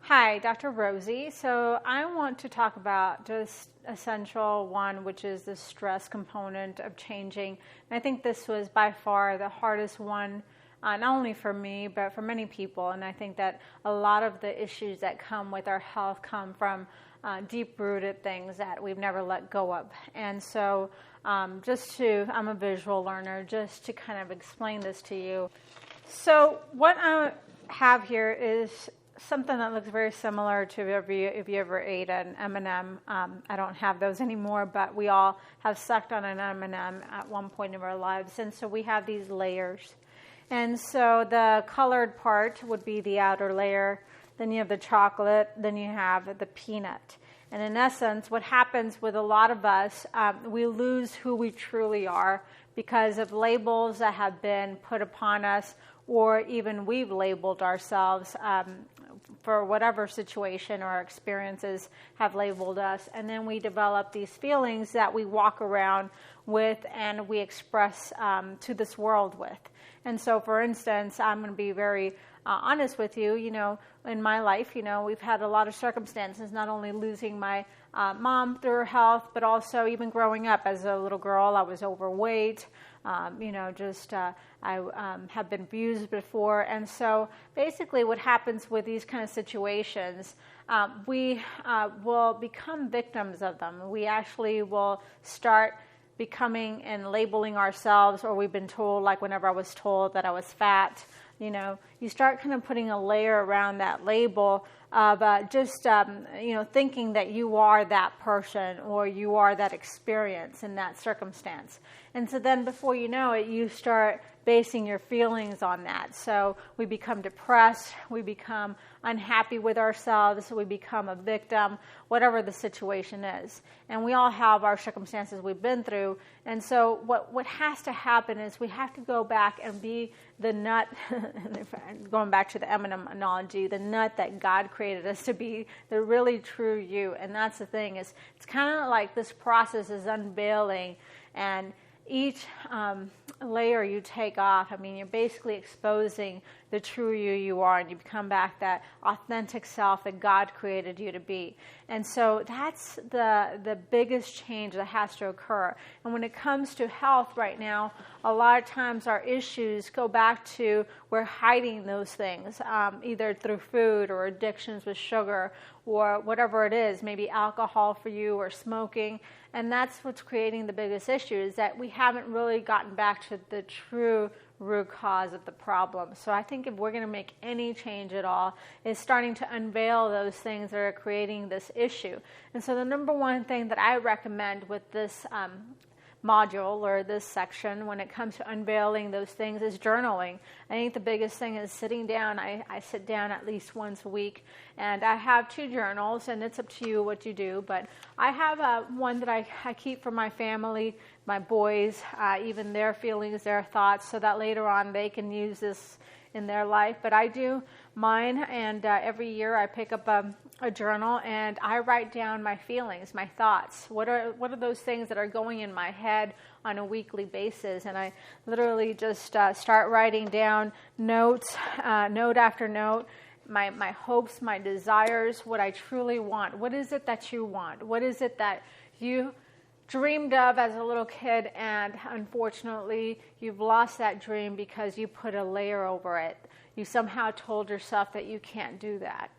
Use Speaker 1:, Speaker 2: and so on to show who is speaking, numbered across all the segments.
Speaker 1: Hi, Dr. Rosie. So I want to talk about just essential one, which is the stress component of changing. And I think this was by far the hardest one, not only for me, but for many people. And I think that a lot of the issues that come with our health come from deep-rooted things that we've never let go of. And so I'm a visual learner, just to kind of explain this to you. So what I have here is something that looks very similar to if you ever ate an M&M. I don't have those anymore, but we all have sucked on an M&M at one point in our lives. And so we have these layers. And so the colored part would be the outer layer. Then you have the chocolate. Then you have the peanut. And in essence, what happens with a lot of us, we lose who we truly are because of labels that have been put upon us, or even we've labeled ourselves for whatever situation or experiences have labeled us. And then we develop these feelings that we walk around with and we express to this world with. And so, for instance, I'm going to be very honest with you. In my life, we've had a lot of circumstances, not only losing my mom through her health, but also even growing up as a little girl, I was overweight. I have been abused before. And so basically what happens with these kind of situations, we will become victims of them. We actually will start becoming and labeling ourselves, or we've been told, like whenever I was told that I was fat, you start kind of putting a layer around that label of thinking that you are that person or you are that experience in that circumstance. And so then before you know it, you start basing your feelings on that. So we become depressed, we become unhappy with ourselves, we become a victim, whatever the situation is. And we all have our circumstances we've been through. And so what has to happen is we have to go back and be the nut, going back to the M&M analogy, the nut that God created us to be, the really true you. And that's the thing, is it's kind of like this process is unveiling, and each layer you take off, you're basically exposing the true you are, and you become back that authentic self that God created you to be. And so that's the biggest change that has to occur. And when it comes to health right now, a lot of times our issues go back to we're hiding those things, either through food or addictions with sugar or whatever it is, maybe alcohol for you or smoking. And that's what's creating the biggest issue, is that we haven't really gotten back to the true root cause of the problem. So I think if we're going to make any change at all, it's starting to unveil those things that are creating this issue. And so the number one thing that I recommend with this module or this section when it comes to unveiling those things is journaling. I think the biggest thing is sitting down. I sit down at least once a week, and I have 2 journals, and it's up to you what you do, but I have one that I keep for my family, my boys, even their feelings, their thoughts, so that later on they can use this in their life. But I do mine, and every year I pick up a journal and I write down my feelings, my thoughts. What are those things that are going in my head on a weekly basis? And I literally just start writing down notes, note after note, my hopes, my desires, what I truly want. What is it that you want? What is it that you dreamed of as a little kid, and unfortunately you've lost that dream because you put a layer over it. You somehow told yourself that you can't do that.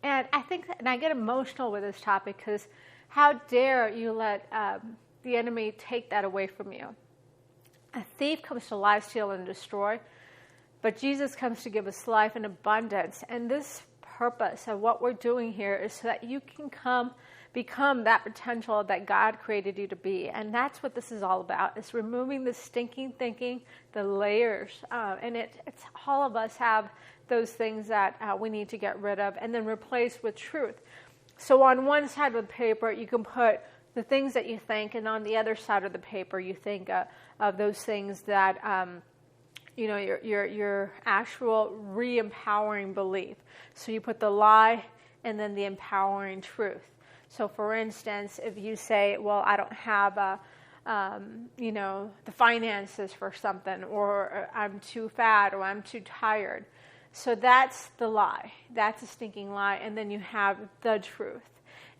Speaker 1: And I think and I get emotional with this topic, because how dare you let the enemy take that away from you? A thief comes to lie, steal, and destroy, but Jesus comes to give us life in abundance. And this purpose of what we're doing here is so that you can become that potential that God created you to be. And that's what this is all about. It's removing the stinking thinking, the layers. And it's all of us have those things that we need to get rid of and then replace with truth. So on one side of the paper, you can put the things that you think, and on the other side of the paper, you think of those things that your actual re-empowering belief. So you put the lie and then the empowering truth. So for instance, if you say, well, I don't have the finances for something, or I'm too fat, or I'm too tired, So that's the lie. That's a stinking lie. And then you have the truth.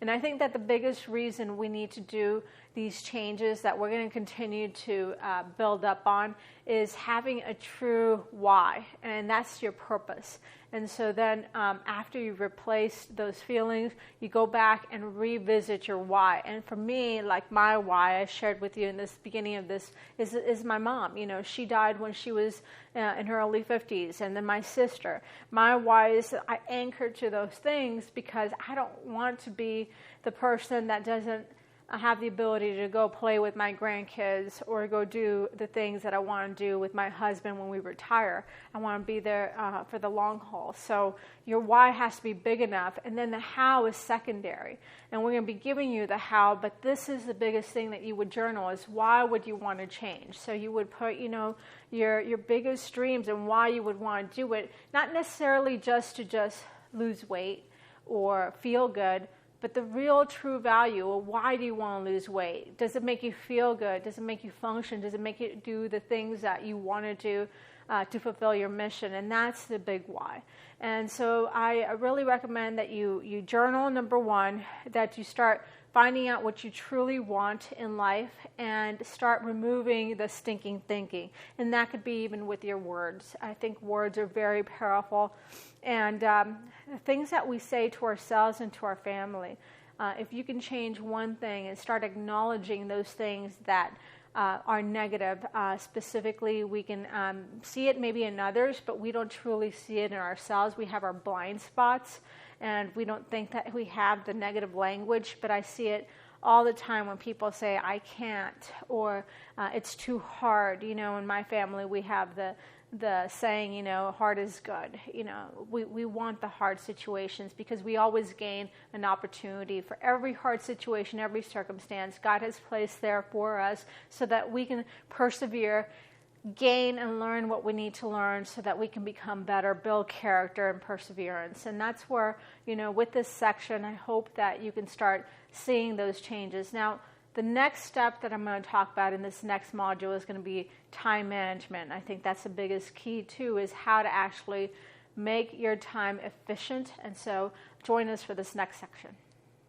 Speaker 1: And I think that the biggest reason we need to do these changes that we're going to continue to build up on is having a true why, and that's your purpose. And so then after you've replaced those feelings, you go back and revisit your why. And for me, like my why, I shared with you in this beginning of this, is my mom. You know, she died when she was in her early 50s, and then my sister. My why is I anchor to those things because I don't want to be the person that doesn't have the ability to go play with my grandkids or go do the things that I want to do with my husband when we retire. I want to be there for the long haul. So your why has to be big enough, and then the how is secondary. And we're going to be giving you the how, but this is the biggest thing that you would journal is why would you want to change? So you would put, you know, your biggest dreams and why you would want to do it, not necessarily just to lose weight or feel good, but the real true value, well, why do you want to lose weight? Does it make you feel good? Does it make you function? Does it make you do the things that you want to do to fulfill your mission? And that's the big why. And so I really recommend that you journal, number one, that you start finding out what you truly want in life and start removing the stinking thinking. And that could be even with your words. I think words are very powerful. And the things that we say to ourselves and to our family, if you can change one thing and start acknowledging those things that are negative, specifically we can see it maybe in others, but we don't truly see it in ourselves. We have our blind spots, and we don't think that we have the negative language, but I see it all the time when people say, I can't, or it's too hard. You know, in my family, we have the saying, you know, hard is good. You know, we want the hard situations because we always gain an opportunity for every hard situation, every circumstance God has placed there for us so that we can persevere, gain and learn what we need to learn so that we can become better, build character and perseverance. And that's where, you know, with this section, I hope that you can start seeing those changes. Now, the next step that I'm going to talk about in this next module is going to be time management. I think that's the biggest key too, is how to actually make your time efficient. And so join us for this next section.